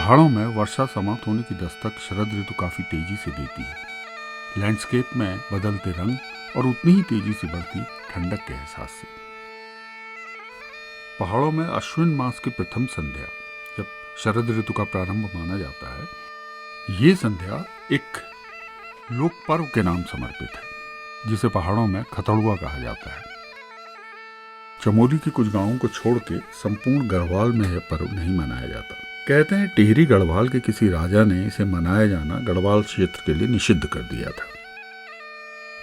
पहाड़ों में वर्षा समाप्त होने की दस्तक शरद ऋतु काफी तेजी से देती है। लैंडस्केप में बदलते रंग और उतनी ही तेजी से बढ़ती ठंडक के एहसास से। पहाड़ों में अश्विन मास की प्रथम संध्या, जब शरद ऋतु का प्रारंभ माना जाता है, ये संध्या एक लोक पर्व के नाम समर्पित है, जिसे पहाड़ों में खतड़ुआ कहा जाता है। चमोली के कुछ गांवों को छोड़ के संपूर्ण गढ़वाल में यह पर्व नहीं मनाया जाता। कहते हैं टिहरी गढ़वाल के किसी राजा ने इसे मनाया जाना गढ़वाल क्षेत्र के लिए निषिद्ध कर दिया था।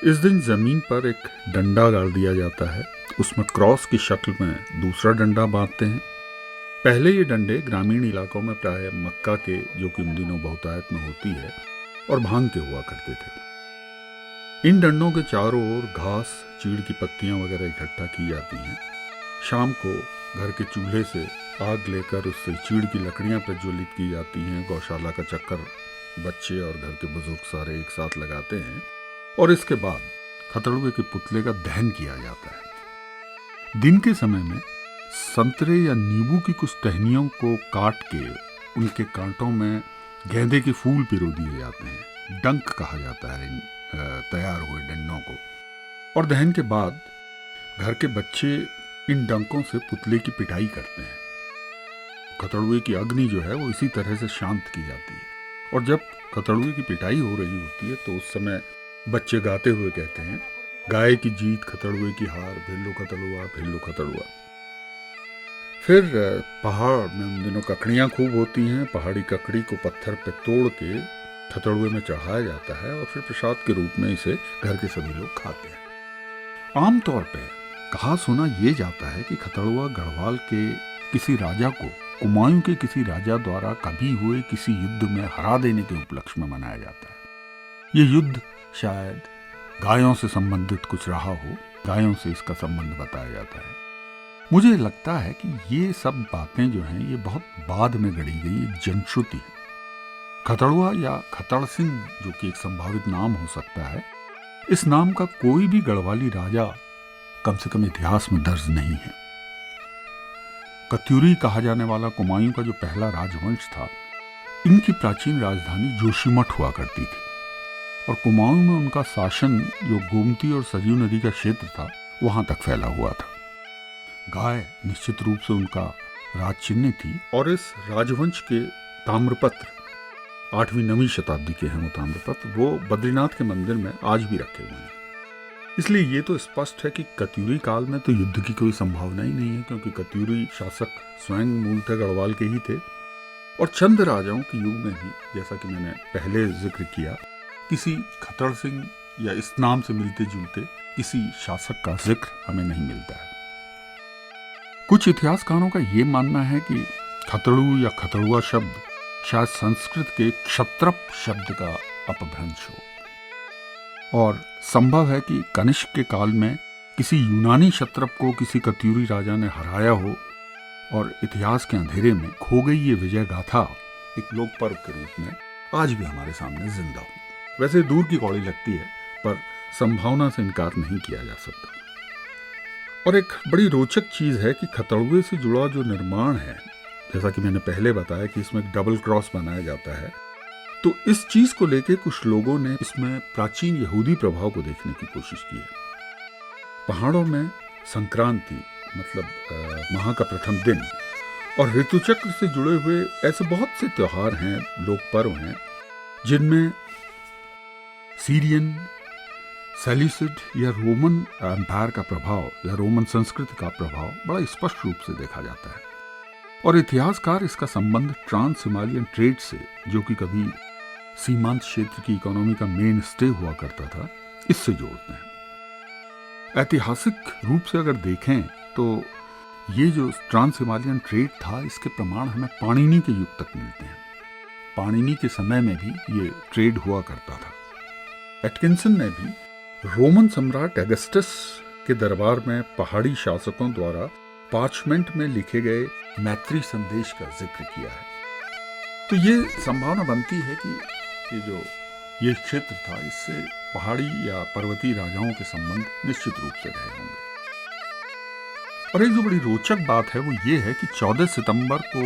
इस दिन जमीन पर एक डंडा गाड़ दिया जाता है, उसमें क्रॉस की शक्ल में दूसरा डंडा बांधते हैं। पहले ये डंडे ग्रामीण इलाकों में प्राय मक्का के, जो कि इन दिनों बहुतायत में होती है, और भांग के हुआ करते थे। इन डंडों के चारों ओर घास, चीड़ की पत्तियां वगैरह इकट्ठा की जाती हैं। शाम को घर के चूल्हे से आग लेकर उससे चीड़ की लकड़ियां प्रज्वलित की जाती हैं। गौशाला का चक्कर बच्चे और घर के बुजुर्ग सारे एक साथ लगाते हैं और इसके बाद खतड़ुए के पुतले का दहन किया जाता है। दिन के समय में संतरे या नींबू की कुछ टहनियों को काट के उनके कांटों में गेंदे के फूल पिरो दिए जाते हैं। डंक कहा जाता है इन तैयार हुए डंडों को। और दहन के बाद घर के बच्चे इन डंकों से पुतले की पिटाई करते हैं। खतड़ुए की अग्नि जो है वो इसी तरह से शांत की जाती है। और जब खतड़ुए की पिटाई हो रही होती है तो उस समय बच्चे गाते हुए कहते हैं, गाय की जीत खतड़ुए की हार, भिल्लो खतड़ुआ भिल्लो खतड़ुआ। फिर पहाड़ में उन दिनों ककड़ियाँ खूब होती हैं। पहाड़ी ककड़ी को पत्थर पे तोड़ के खतड़ुए में चढ़ाया जाता है और फिर प्रसाद के रूप में इसे घर के सभी लोग खाते हैं। आमतौर पे कहा सुना ये जाता है कि खतड़ुआ गढ़वाल के किसी राजा को कुमायूं के किसी राजा द्वारा कभी हुए किसी युद्ध में हरा देने के उपलक्ष्य में मनाया जाता है। ये युद्ध शायद गायों से संबंधित कुछ रहा हो, गायों से इसका संबंध बताया जाता है। मुझे लगता है कि ये सब बातें जो हैं ये बहुत बाद में गढ़ी गई जनश्रुति है। खतड़ुआ या खतड़ सिंह, जो कि एक संभावित नाम हो सकता है, इस नाम का कोई भी गढ़वाली राजा कम से कम इतिहास में दर्ज नहीं है। कत्यूरी कहा जाने वाला कुमायूं का जो पहला राजवंश था, इनकी प्राचीन राजधानी जोशीमठ हुआ करती थी और कुमाऊं में उनका शासन जो गोमती और सरयू नदी का क्षेत्र था वहां तक फैला हुआ था। गाय निश्चित रूप से उनका राज चिन्ह थी और इस राजवंश के ताम्रपत्र 8वीं-9वीं शताब्दी के हैं। वो ताम्रपत्र वो बद्रीनाथ के मंदिर में आज भी रखे हुए हैं। इसलिए ये तो स्पष्ट है कि कत्यूरी काल में तो युद्ध की कोई संभावना ही नहीं है, क्योंकि कत्यूरी शासक स्वयं मूलतः गढ़वाल के ही थे और चंद राजाओं के युग में भी, जैसा कि मैंने पहले जिक्र किया, किसी खतड़ सिंह या इस नाम से मिलते जुलते किसी शासक का जिक्र हमें नहीं मिलता है। कुछ इतिहासकारों का ये मानना है कि खतड़ू या खतड़ुआ शब्द शायद संस्कृत के क्षत्रप शब्द का अपभ्रंश हो और संभव है कि कनिष्क के काल में किसी यूनानी क्षत्रप को किसी कत्यूरी राजा ने हराया हो और इतिहास के अंधेरे में खो गई ये विजय गाथा एक लोक पर्व के रूप में आज भी हमारे सामने जिंदा हो। वैसे दूर की कौड़ी लगती है, पर संभावना से इनकार नहीं किया जा सकता। और एक बड़ी रोचक चीज है कि खतड़ुए से जुड़ा जो निर्माण है, जैसा कि मैंने पहले बताया कि इसमें डबल क्रॉस बनाया जाता है, तो इस चीज को लेके कुछ लोगों ने इसमें प्राचीन यहूदी प्रभाव को देखने की कोशिश की है। पहाड़ों में संक्रांति मतलब माह का प्रथम दिन और ऋतुचक्र से जुड़े हुए ऐसे बहुत से त्योहार हैं, लोक पर्व हैं, जिनमें सीरियन, सेल्यूसिड या रोमन एम्पायर का प्रभाव या रोमन संस्कृति का प्रभाव बड़ा स्पष्ट रूप से देखा जाता है। और इतिहासकार इसका संबंध ट्रांस हिमालयन ट्रेड से, जो कि कभी सीमांत क्षेत्र की इकोनॉमी का मेन स्टे हुआ करता था, इससे जोड़ते हैं। ऐतिहासिक रूप से अगर देखें तो ये जो ट्रांस हिमालयन ट्रेड था, इसके प्रमाण हमें पाणिनि के युग तक मिलते हैं। पाणिनि के समय में भी ये ट्रेड हुआ करता था। एटकिंसन ने भी रोमन सम्राट अगस्टस के दरबार में पहाड़ी शासकों द्वारा पार्चमेंट में लिखे गए मैत्री संदेश का जिक्र किया है। तो ये संभावना बनती है कि ये क्षेत्र था, इससे पहाड़ी या पर्वतीय राजाओं के संबंध निश्चित रूप से रहे होंगे। और एक जो बड़ी रोचक बात है वो ये है कि 14 सितंबर को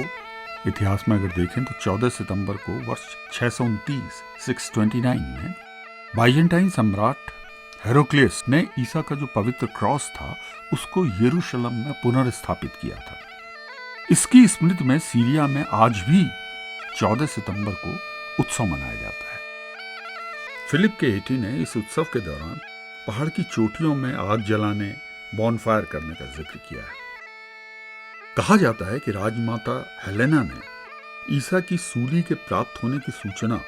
इतिहास में अगर देखें तो 14 सितंबर को वर्ष 629 629 में बाइजेंटाइन सम्राट हेरोक्लियस ने ईसा का जो पवित्र क्रॉस था उसको यरूशलेम में पुनर्स्थापित किया था। इसकी स्मृति में सीरिया में आज भी 14 सितंबर को उत्सव मनाया जाता है। फिलिप के एटी ने इस उत्सव के दौरान पहाड़ की चोटियों में आग जलाने, बॉनफायर करने का जिक्र किया है। कहा जाता है कि राजमाता हेलेना ने ईसा की सूली के प्राप्त होने की सूचना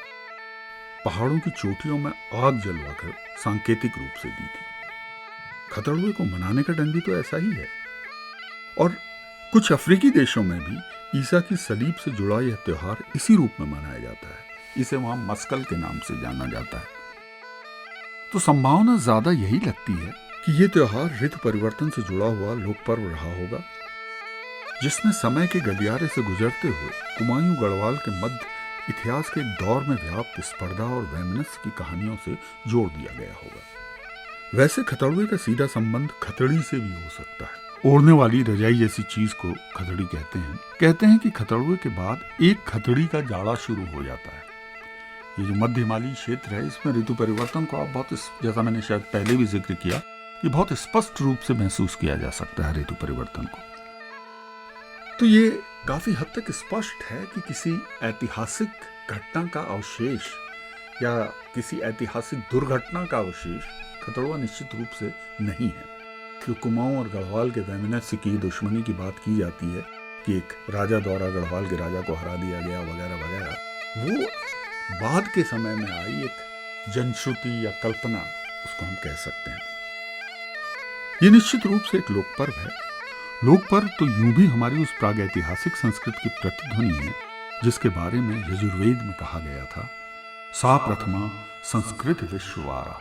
पहाड़ों की चोटियों में आग जलवाकर सांकेतिक रूप से दी थी। खतड़ुए को मनाने का ढंग भी तो ऐसा ही है। और कुछ अफ्रीकी देशों में भी ईसा की सलीब से जुड़ा यह त्योहार इसी रूप में मनाया जाता है। इसे वहां मस्कल के नाम से जाना जाता है। तो संभावना ज्यादा यही लगती है कि यह त्योहार ऋतु परिवर्तन से जुड़ा हुआ लोक पर्व रहा होगा, जिसमें समय के गलियारे से गुजरते हुए कुमायूं गढ़वाल के मध्य इतिहास के एक दौर में व्याप्त स्पर्धा और वैमनस्य की कहानियों से जोड़ दिया गया होगा। वैसे खतड़ुए का सीधा संबंध खतड़ी से भी हो सकता है। ओढ़ने वाली रजाई जैसी चीज को खतड़ी कहते हैं कि खतड़ुए के बाद एक खतड़ी का जाड़ा शुरू हो जाता है। ये जो मध्य हिमालयी क्षेत्र है, इसमें ऋतु परिवर्तन को आप बहुत, जैसा मैंने शायद पहले भी जिक्र किया, कि बहुत स्पष्ट रूप से महसूस किया जा सकता है ऋतु परिवर्तन को। तो ये काफी हद तक स्पष्ट है कि किसी ऐतिहासिक घटना का अवशेष या किसी ऐतिहासिक दुर्घटना का अवशेष खतड़ुआ निश्चित रूप से नहीं है। जो कुमाऊं और गढ़वाल के वैमनस्य की दुश्मनी की बात की जाती है कि एक राजा द्वारा गढ़वाल के राजा को हरा दिया गया वगैरह वगैरह, वो बाद के समय में आई एक जनश्रुति या कल्पना, उसको हम कह सकते हैं। ये निश्चित रूप से एक लोक पर्व है। लोक पर्व तो यूं भी हमारी उस प्रागैतिहासिक संस्कृति की प्रतिध्वनि है जिसके बारे में यजुर्वेद में कहा गया था, सा प्रथमा संस्कृत विश्ववारा।